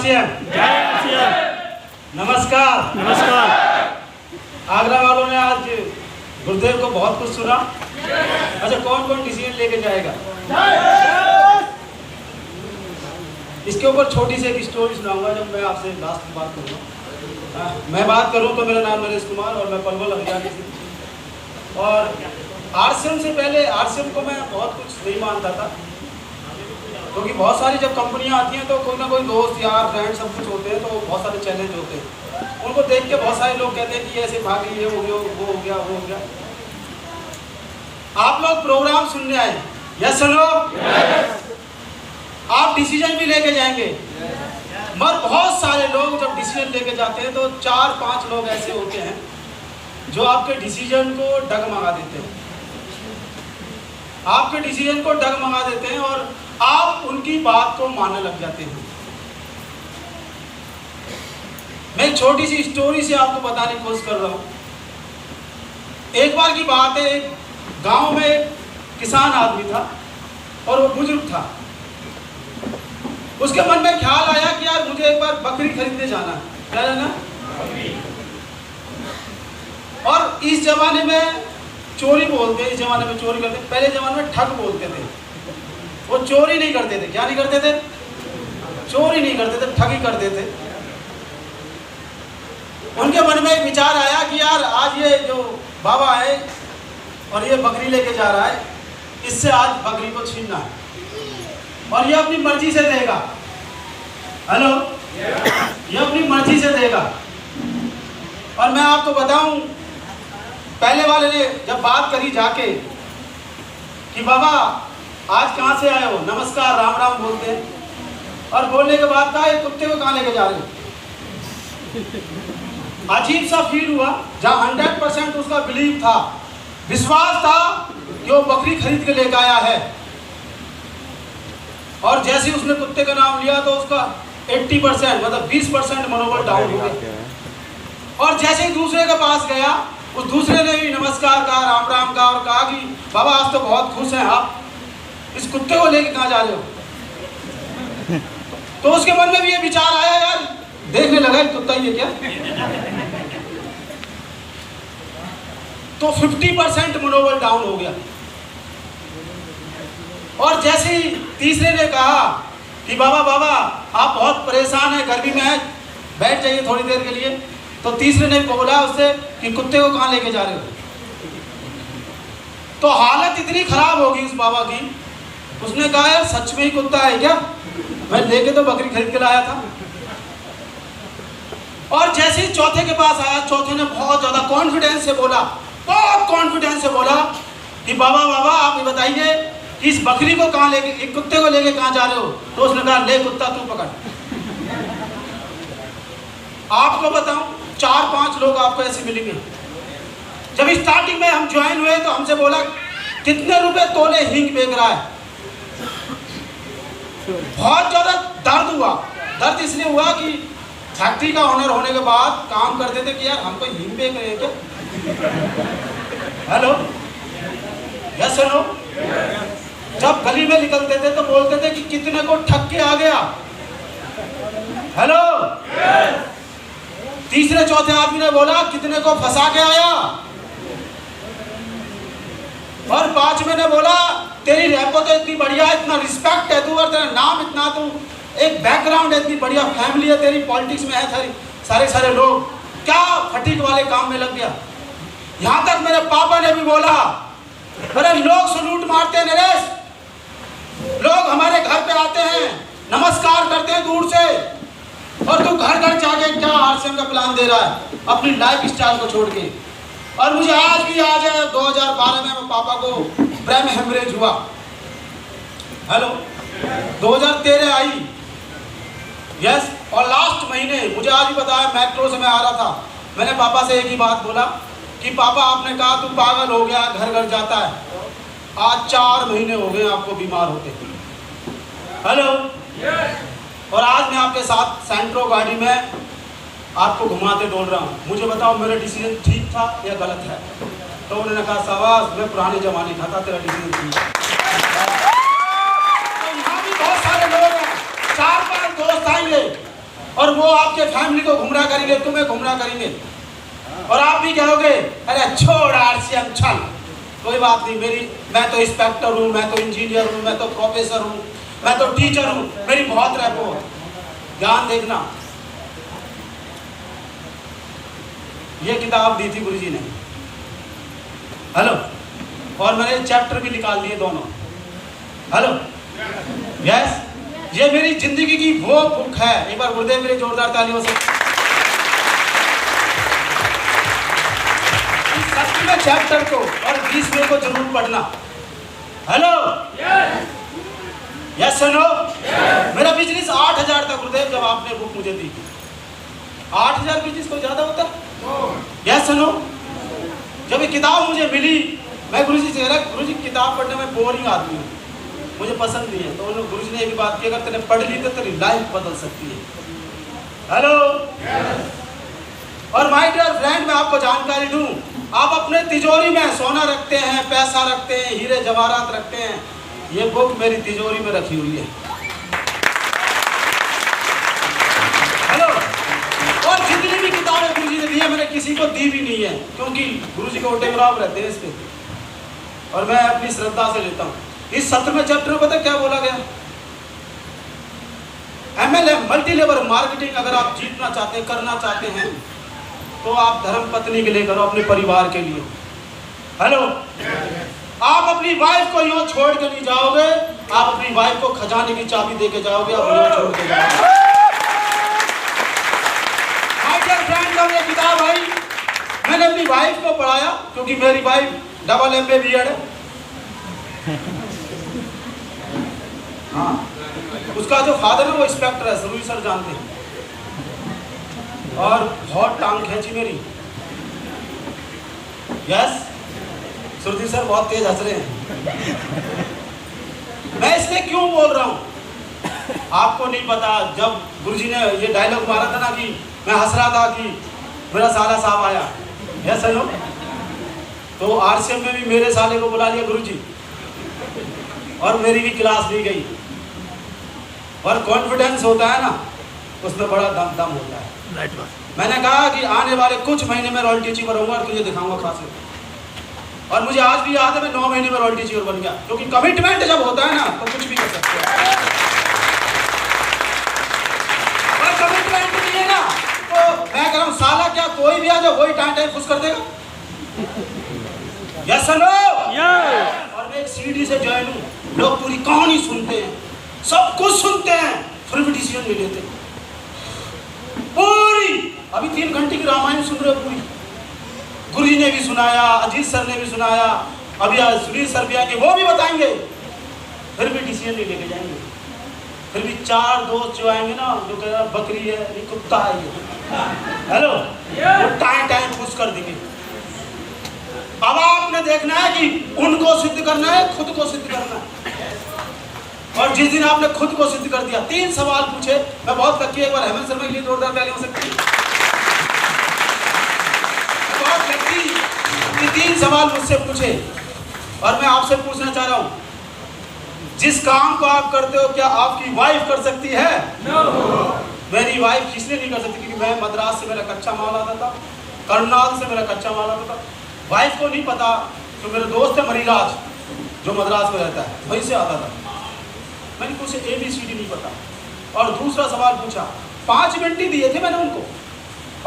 RCM. नमस्कार। आगरा वालों ने आज गुरुदेव को बहुत कुछ सुना। अच्छा, कौन कौन डिसीजन लेके जाएगा? इसके ऊपर छोटी सी एक स्टोरी सुनाऊंगा जब मैं आपसे लास्ट की बात करूँगा। मैं बात करूँ तो मेरा नाम नरेश कुमार और मैं पलवल हरियाणा से। और आरसीएम से पहले आरसीएम को मैं बहुत कुछ नहीं मानता था, क्योंकि बहुत सारी जब कंपनियां आती हैं तो कोई ना कोई दोस्त यार फ्रेंड सब कुछ होते हैं, तो बहुत सारे चैलेंज होते हैं। उनको देख के बहुत सारे लोग कहते हैं कि ऐसे भागी, ये हो गया, वो हो गया, वो हो गया। आप लोग प्रोग्राम सुनने आए, यस सुनो, आप डिसीजन भी लेके जाएंगे, मगर बहुत सारे लोग जब डिसीजन लेके जाते हैं तो 4-5 लोग ऐसे होते हैं जो आपके डिसीजन को डगमगा देते हैं, आपके डिसीजन को डगमगा देते हैं और आप उनकी बात को मानने लग जाते हैं। मैं एक छोटी सी स्टोरी से आपको बताने की कोशिश कर रहा हूं। एक बार की बात है, एक गांव में एक किसान आदमी था और वो बुजुर्ग था। उसके मन में ख्याल आया कि यार मुझे एक बार बकरी खरीदने जाना है। क्या जाना? और इस जमाने में चोरी बोलते हैं, इस जमाने में चोरी करते, पहले जमाने में ठग बोलते थे। वो चोरी नहीं करते थे। क्या नहीं करते थे? चोरी नहीं करते थे, ठगी करते थे। उनके मन में एक विचार आया कि यार आज ये जो बाबा है और ये बकरी लेके जा रहा है, इससे आज बकरी को छीनना है और ये अपनी मर्जी से देगा। हेलो, ये अपनी मर्जी से देगा। और मैं आपको बताऊं, पहले वाले ने जब बात करी जाके कि बाबा आज कहाँ से आए हो, नमस्कार राम राम बोलते हैं, और बोलने के बाद कहा ये कुत्ते को कहाँ लेके जा रहे हो। अजीब सा फील हुआ। जहाँ 100% उसका बिलीव था, विश्वास था कि वो बकरी खरीद के लेकर आया है, और जैसे ही उसने कुत्ते का नाम लिया तो उसका 80% मतलब 20% मनोबल डाउन हो गया। और जैसे ही दूसरे के पास गया, उस दूसरे ने भी नमस्कार कहा, राम राम कहा और कहा कि बाबा आज तो बहुत खुश हैं आप, इस कुत्ते को लेके कहाँ जा रहे हो। तो उसके मन में भी ये विचार आया, यार देखने लगा कुत्ता ही है क्या। तो 50% मनोबल डाउन हो गया। और जैसे ही तीसरे ने कहा कि बाबा बाबा आप बहुत परेशान हैं, गर्मी में है, बैठ जाइए थोड़ी देर के लिए, तो तीसरे ने बोला उससे कि कुत्ते को कहाँ लेके जा रहे हो। तो हालत इतनी खराब होगी उस बाबा की, उसने कहा यार सच में ही कुत्ता है क्या, मैं लेके तो बकरी खरीद के लाया था। और जैसे ही चौथे के पास आया, चौथे ने बहुत ज्यादा कॉन्फिडेंस से बोला, बहुत कॉन्फिडेंस से बोला कि बाबा बाबा आप ये बताइए कि इस बकरी को कहाँ लेके, एक कुत्ते को लेके कहाँ जा रहे हो। तो उसने कहा ले कुत्ता तू पकड़। आपको बताऊं 4-5 लोग आपको ऐसे मिलेंगे। जब स्टार्टिंग में हम ज्वाइन हुए तो हमसे बोला कितने रुपए तोले हींग बेच रहा है। बहुत ज्यादा दर्द हुआ। दर्द इसलिए हुआ कि फैक्ट्री का ओनर होने के बाद काम करते थे कि यार हमको हींग बेच रहे हैं क्या। Hello, yes hello. जब गली में निकलते थे तो बोलते थे कि कितने को ठग के आ गया। हेलो, तीसरे चौथे आदमी ने बोला कितने को फंसा के आया, और पांचवें ने बोला तेरी रैंको तो इतनी बढ़िया, इतना रिस्पेक्ट है तू, और तेरा नाम इतना, तू एक बैकग्राउंड है, इतनी बढ़िया फैमिली है तेरी, पॉलिटिक्स में है सारे लोग, क्या फटीक वाले काम में लग गया। यहां तक मेरे पापा ने भी बोला अरे लोग सलूट मारते हैं नरेश, लोग हमारे घर पे आते हैं नमस्कार करते हैं दूर से, और तू घर घर जाके क्या आरसीएम का प्लान दे रहा है अपनी लाइफ स्टाइल को छोड़ के। और मुझे आज भी याद है 2012 में पापा को ब्रेन हेमरेज हुआ। हेलो, 2013 आई, यस। और लास्ट महीने मुझे आज भी पता है, मेट्रो से मैं आ रहा था, मैंने पापा से एक ही बात बोला कि पापा आपने कहा तू पागल हो गया, घर घर जाता है, आज 4 महीने हो गए आपको बीमार होते। हेलो, और आज मैं आपके साथ सेंट्रो गाड़ी में आपको घुमाते डोल रहा हूँ। मुझे बताओ मेरा डिसीजन ठीक था या गलत है। तो उन्होंने कहा शाबाश, मैं पुराने जमाने का था, तेरा डिसीजन ठीक है। तो यहाँ भी बहुत सारे लोग हैं, 4-5 दोस्त आएंगे और वो आपके फैमिली को गुमराह करेंगे, तुम्हें गुमराह करेंगे, और आप भी कहोगे अरे छोड़ आरसीएम चल, कोई बात नहीं, मैं तो इंस्पेक्टर हूँ, मैं तो इंजीनियर हूँ, मैं तो प्रोफेसर हूँ, मैं तो टीचर हूँ, मेरी बहुत रैपो है। ध्यान देखना, ये किताब दी थी गुरुजी ने, हेलो, और मैंने चैप्टर भी निकाल दिए दोनों, हेलो, यस, ये मेरी जिंदगी की वो बुक है। एक बार गुरुदेव मेरे जोरदार तालियों से। 7वें चैप्टर को और 20वें को जरूर पढ़ना, हेलो, यस सुनो, मेरा बिजनेस 8,000 था गुरुदेव जब आपने बुक मुझे दी। 8,000 बिजनेस कोई ज्यादा होता? यस सुनो, जब ये किताब मुझे मिली, मैं गुरुजी से कह रहा, गुरुजी किताब पढ़ने में बोरिंग आदमी हूँ, मुझे पसंद नहीं है। तो गुरुजी ने एक बात की, अगर तेने पढ़ ली तो तेरी लाइफ बदल सकती है, हेलो। और माय डियर फ्रेंड, मैं आपको जानकारी दूं, आप अपने तिजोरी में सोना रखते हैं, पैसा रखते हैं, हीरे जवाहरात रखते हैं, ये बुक मेरी तिजोरी में रखी हुई है, हेलो। और जितनी भी किताबें गुरुजी ने दी है, मैंने किसी को दी भी नहीं है, क्योंकि गुरुजी को टेमराव रहते हैं इस पे, और मैं अपनी श्रद्धा से लेता हूँ। इस 7वें चैप्टर में पता क्या बोला गया? MLM मल्टी लेवल मार्केटिंग अगर आप जीतना चाहते हैं, करना चाहते हैं, तो आप धर्म पत्नी के लिए करो, अपने परिवार के लिए, हेलो। आप अपनी वाइफ को यूं छोड़ के नहीं जाओगे, आप अपनी वाइफ को खजाने की चाबी दे के जाओगे, आप यूं छोड़ के जाओगे। फ्रेंड का ये किताब आई, मैंने अपनी वाइफ को पढ़ाया, क्योंकि मेरी वाइफ डबल MA BEd है, हाँ, उसका जो फादर है वो इंस्पेक्टर है, सुरजीत सर जानते हैं, और बहुत टांग खींची मेरी, यस, सुरजीत सर बहुत तेज हंस रहे हैं। मैं इसलिए क्यों बोल रहा हूँ, आपको नहीं पता, जब गुरुजी ने ये डायलॉग मारा था ना कि मैं हंस रहा था कि मेरा साला साहब आया, यस हेलो, तो RCM में भी मेरे साले को बुला लिया गुरुजी, और मेरी भी क्लास ली गई, और कॉन्फिडेंस होता है ना, उसमें बड़ा दम होता है। मैंने कहा कि आने वाले कुछ महीने में रॉयल्टी अचीवर होऊंगा और तुझे दिखाऊंगा खासियत, और मुझे आज भी याद है मैं 9 महीने में रॉयल्टी अचीवर बन गया, क्योंकि कमिटमेंट जब होता है ना तो कुछ भी कर सकते हैं, और कमिटमेंट नहीं है ना, तो मैं कह रहा हूँ साला क्या कोई भी आ जाए वही टाइम खुश कर देगा, यस नो। और मैं एक CD से ज्वाइन हूँ, लोग पूरी कहानी सुनते हैं, सब कुछ सुनते हैं, फिर भी डिसीजन नहीं लेते। पूरी अभी 3 घंटे की रामायण सुन रहे हो पूरी, गुरुजी ने भी सुनाया, अजीत सर ने भी सुनाया, अभी सुनील सर भी आएंगे, वो भी बताएंगे, फिर भी डिसीजन नहीं लेके जाएंगे। फिर भी 4 दोस्त जो आएंगे ना, जो कह रहा बकरी है, ये कुत्ता है, ये हेलो, वो टाइम पुश कर देंगे। अब आपने देखना है कि उनको सिद्ध करना है, खुद को सिद्ध करना है, और जिस दिन आपने खुद को सिद्ध कर दिया, 3 सवाल पूछे, मैं बहुत लकी, एक बार हेमंत शर्मा के लिए जोरदार ताली हो सकती है, बहुत लकी कि 3 सवाल मुझसे पूछे, और मैं आपसे पूछना चाह रहा हूँ, जिस काम को आप करते हो क्या आपकी वाइफ कर सकती है? No. मेरी वाइफ इसलिए नहीं कर सकती क्योंकि मैं मद्रास से मेरा कच्चा माल आता था, करनाल से मेरा कच्चा माल आता था, वाइफ को नहीं पता, तो मेरे दोस्त है मरीराज जो मद्रास में रहता है, वहीं से आता था, मैंने कुछ ABCD नहीं पता। और दूसरा सवाल पूछा, 5 घंटे दिए थे मैंने उनको,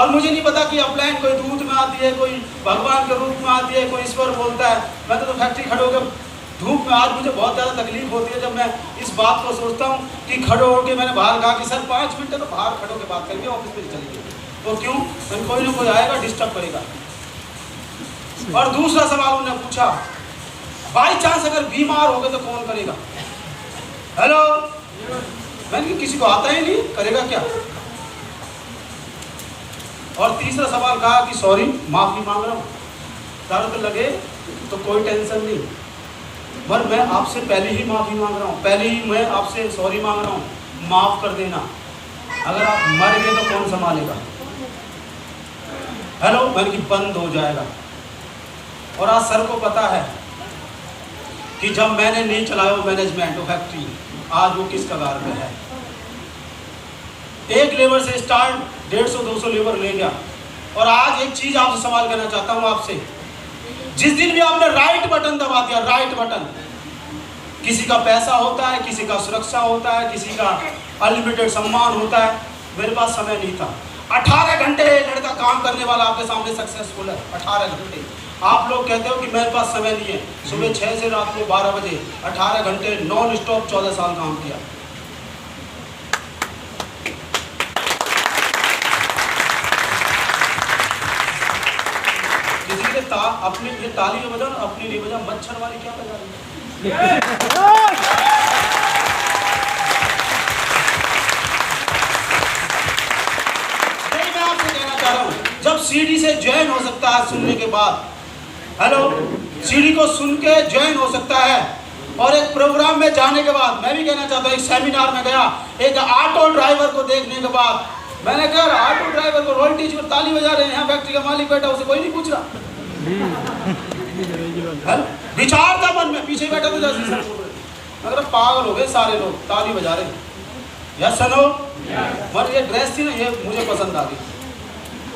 और मुझे नहीं पता कि अपलाइन कोई दूध में आती है, कोई भगवान के रूप में आती है, कोई ईश्वर बोलता है। मैं तो फैक्ट्री खड़े होकर धूप में, आज मुझे बहुत ज़्यादा तकलीफ होती है जब मैं इस बात को सोचता हूँ कि खड़े होकर मैंने बाहर कहा कि सर 5 मिनट तो बाहर खड़े होकर बात करेंगे, ऑफिस में चलेंगे, तो क्यों, कोई ना कोई आएगा डिस्टर्ब करेगा। और दूसरा सवाल उन्होंने पूछा, बाई चांस अगर बीमार हो गए तो कौन करेगा? हेलो, मैंने किसी को आता ही नहीं, करेगा क्या? और तीसरा सवाल कहा कि सॉरी, माफी मांग रहा हूँ, दर्द लगे तो कोई टेंशन नहीं, पर मैं आपसे पहले ही माफी मांग रहा हूँ, पहले ही मैं आपसे सॉरी मांग रहा हूँ, माफ कर देना, अगर आप मर गए तो कौन संभालेगा? हेलो, मैंने कि बंद हो जाएगा। और आज सर को पता है कि जब मैंने नहीं चलाया वो मैनेजमेंट वो फैक्ट्री, आज वो किस कगार पे है। एक लेबर से स्टार्ट 150-200 लेबर ले गया। और आज एक चीज आपसे सवाल करना चाहता हूं आपसे, जिस दिन भी आपने राइट बटन दबा दिया, राइट बटन, किसी का पैसा होता है, किसी का सुरक्षा होता है, किसी का अनलिमिटेड सम्मान होता है। मेरे पास समय नहीं था। 18 घंटे लड़का काम करने वाला आपके सामने सक्सेसफुल है, 18 घंटे। आप लोग कहते हो कि मेरे पास समय नहीं है, सुबह 6 से रात को 12 बजे 18 घंटे नॉन स्टॉप 14 साल काम किया। किसी के अपने लिए ताली के बजा, अपनी नहीं बजा, मच्छर वाली क्या बजा रही है? मैं आपसे कहना चाह रहा हूं, जब सीडी से ज्वाइन हो सकता है सुनने के बाद, हेलो, सीडी को सुन के ज्वाइन हो सकता है, और एक प्रोग्राम में जाने के बाद, मैं भी कहना चाहता हूँ, एक सेमिनार में गया, एक ऑटो ड्राइवर को देखने के बाद मैंने कहा ऑटो ड्राइवर को रॉयल्टीज पर ताली बजा रहे हैं, यहाँ फैक्ट्री का मालिक बैठा, उसे कोई नहीं पूछ रहा। विचार था मन में, पीछे बैठा था जैसे मगर पागल हो गए सारे लोग, ताली बजा रहे। यस सुनो, मगर ये ड्रेस थी ना, ये मुझे पसंद आ गई।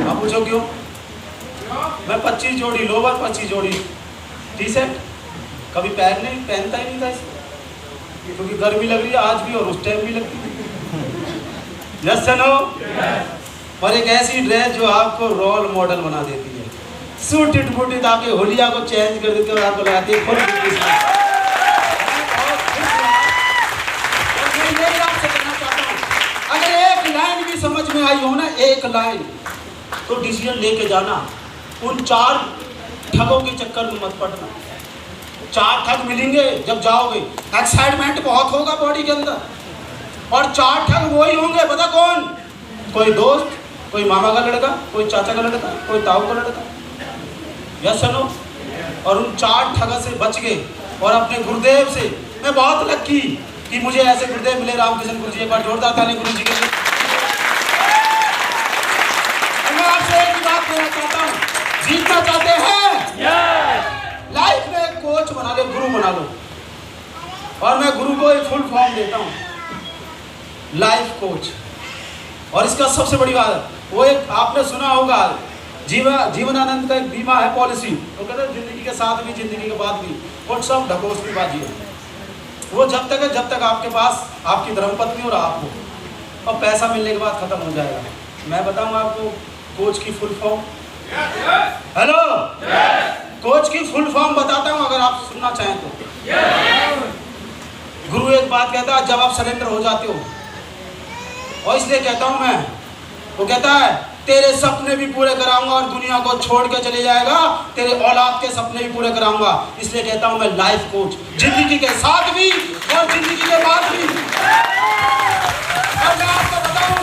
आप पूछो क्यों? मैं 25 जोड़ी लोवर, 25 जोड़ी टी शर्ट कभी पहनता ही नहीं था इसको, क्योंकि गर्मी लग रही है आज भी और उस टाइम भी लगती है। यस सुनो, और एक ऐसी ड्रेस जो आपको रोल मॉडल बना देती है, सूटेड बूटेड, आपके होलिया को चेंज कर देती है और आपको लगाती है फुल। आपसे कहना चाहता हूँ, अगर एक लाइन भी समझ में आई हो ना, एक लाइन, तो डिसीजन लेके जाना, उन 4 ठगों के चक्कर में मत पड़ना। 4 ठग मिलेंगे जब जाओगे, एक्साइटमेंट बहुत होगा बॉडी के अंदर, और 4 ठग वही होंगे, पता कौन? कोई दोस्त, कोई मामा का लड़का, कोई चाचा का लड़का, कोई ताऊ का लड़का। यस सुनो, और उन 4 ठग से बच गए, और अपने गुरुदेव से, मैं बहुत लकी कि मुझे ऐसे गुरुदेव मिले, रामकृष्ण गुरु जी। एक बार जोरदार ताली गुरु जी के लिए। मैं आपसे एक बात कहना चाहता हूँ, जीतना चाहते हैं लाइफ में, एक कोच बना लो, गुरु बना लो। और मैं गुरु को एक फुल फॉर्म देता हूँ, लाइफ कोच। और इसका सबसे बड़ी बात, वो एक आपने सुना होगा, जीवनानंद का एक बीमा है, पॉलिसी, वो कहते हैं जिंदगी के साथ भी, जिंदगी के बाद भी, वो सब ढकोस की बाजी है। वो जब तक है जब तक आपके पास आपकी धर्मपत्नी और आप हो, और पैसा मिलने के बाद खत्म हो जाएगा। मैं बताऊंगा आपको कोच की फुल फॉर्म। हेलो, कोच की फुल फॉर्म बताता हूं, अगर आप सुनना चाहें तो। गुरु एक बात कहता है, जब आप सरेंडर हो जाते हो, और इसलिए कहता हूं मैं, वो कहता है तेरे सपने भी पूरे कराऊंगा और दुनिया को छोड़ के चले जाएगा, तेरे औलाद के सपने भी पूरे कराऊंगा। इसलिए कहता हूं मैं लाइफ कोच, जिंदगी के साथ भी और जिंदगी के बाद भी। और मैं आपको बताऊं,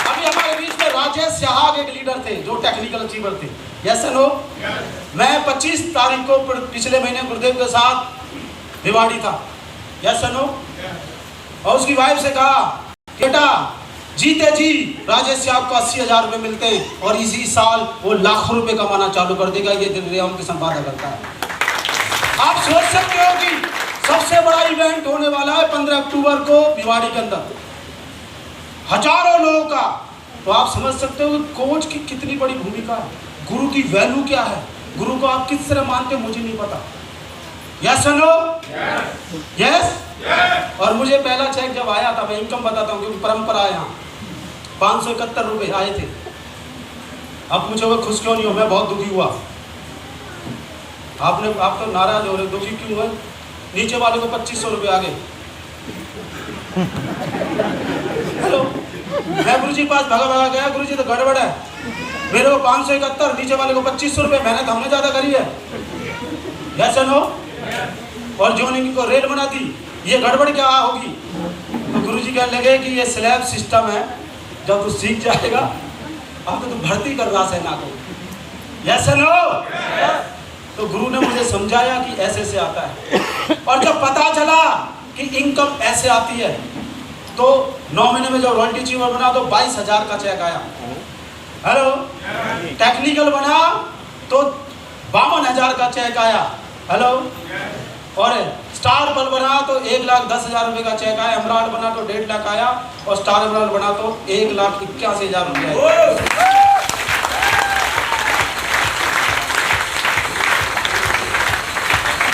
अभी हमारे बीच में राजेश सिहाग एक लीडर थे जो टेक्निकल अचीवर थे। यस नो, मैं 25 तारीख को पिछले महीने गुरुदेव के साथ भिवाड़ी था। यस नो, और उसकी वाइफ से कहा, बेटा जीते जी राजेश से आपको 80,000 रुपये मिलते हैं, और इसी साल वो लाखों रुपए कमाना चालू कर देगा। ये दिल रामकृष्ण वादा करता है। आप सोच सकते हो कि सबसे बड़ा इवेंट होने वाला है 15 अक्टूबर को भिवाड़ी के अंदर, हजारों लोगों का। तो आप समझ सकते हो कि कोच की कितनी बड़ी भूमिका है, गुरु की वैल्यू क्या है। गुरु को आप किस तरह मानते हो मुझे नहीं पता। Yes no, yes. और मुझे पहला चेक जब आया था, मैं इनकम बताता हूँ क्योंकि परंपरा है यहाँ, 571 रुपये आए थे। अब पूछोगे खुश क्यों नहीं हो? मैं बहुत दुखी हुआ। आप तो नाराज हो रहे, दुखी क्यों हुए? नीचे वाले को 2500 रुपये आ गए। हेलो, मैं गुरु जी के पास भगा गया, गुरु जी तो गड़बड़ है, मेरे को 571, नीचे वाले को 2500 रुपये, मेहनत हमने ज़्यादा करी है। यस नो, और जोनिंग को रेल बना दी, ये गड़बड़ क्या होगी? तो गुरु जी कहने लगे कि ये स्लैब सिस्टम है, जब तू सीख जाएगा, अब तो तू भर्ती कर रहा सेना को। यस नो, तो गुरु ने मुझे समझाया कि ऐसे से आता है। और जब पता चला कि इनकम ऐसे आती है, तो 9 महीने में जब रॉयल्टी अचीवर बना तो 22,000 का चेक आया। हेलो, टेक्निकल बना तो 52,000 का चेक आया। हेलो, और स्टार बल्ब बना तो 1,10,000 रुपये का चेक आया, एमराल्ड बना तो 1.5 लाख आया, और स्टार एमराल्ड बना तो 1,81,000 रुपये आया।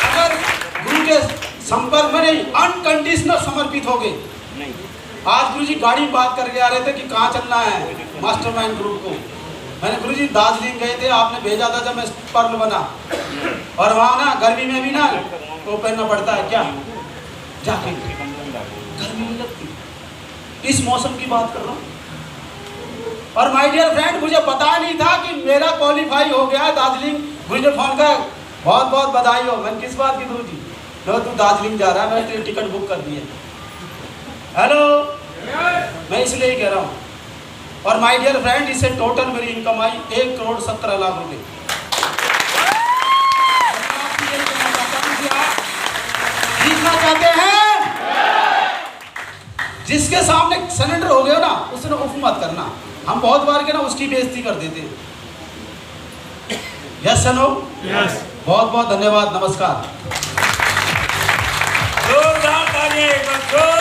अगर गुरु के संपर्क में नहीं, अनकंडीशनल समर्पित हो गए। आज गुरु जी गाड़ी में बात करके आ रहे थे कि कहाँ चलना है मास्टरमाइंड ग्रुप को। मैंने गुरु जी दार्जिलिंग गए थे, आपने भेजा था जब मैं पर्ल बना, और वहाँ ना गर्मी में भी ना वो पहनना पड़ता है क्या, जाके गर्मी नहीं लगती। इस मौसम की बात कर रहा हूँ। और माय डियर फ्रेंड, मुझे पता नहीं था कि मेरा क्वालिफाई हो गया दार्जिलिंग। गुरु ने फोन कर, बहुत बहुत बधाई हो। मैंने किस बात की गुरु जी? लो तू दार्जिलिंग जा रहा है, मैंने तेरी टिकट बुक कर दी है। हेलो, मैं इसलिए ही कह रहा हूँ। और माय डियर फ्रेंड, इससे टोटल मेरी इनकम आई 1,17,00,000 रुपये। जीतना चाहते हैं, जिसके सामने सरेंडर हो गए ना, उसने उफ मत करना। हम बहुत बार के ना उसकी बेइज्जती कर देते। Yes no, yes. बहुत बहुत धन्यवाद, नमस्कार। जोरदार तालियां।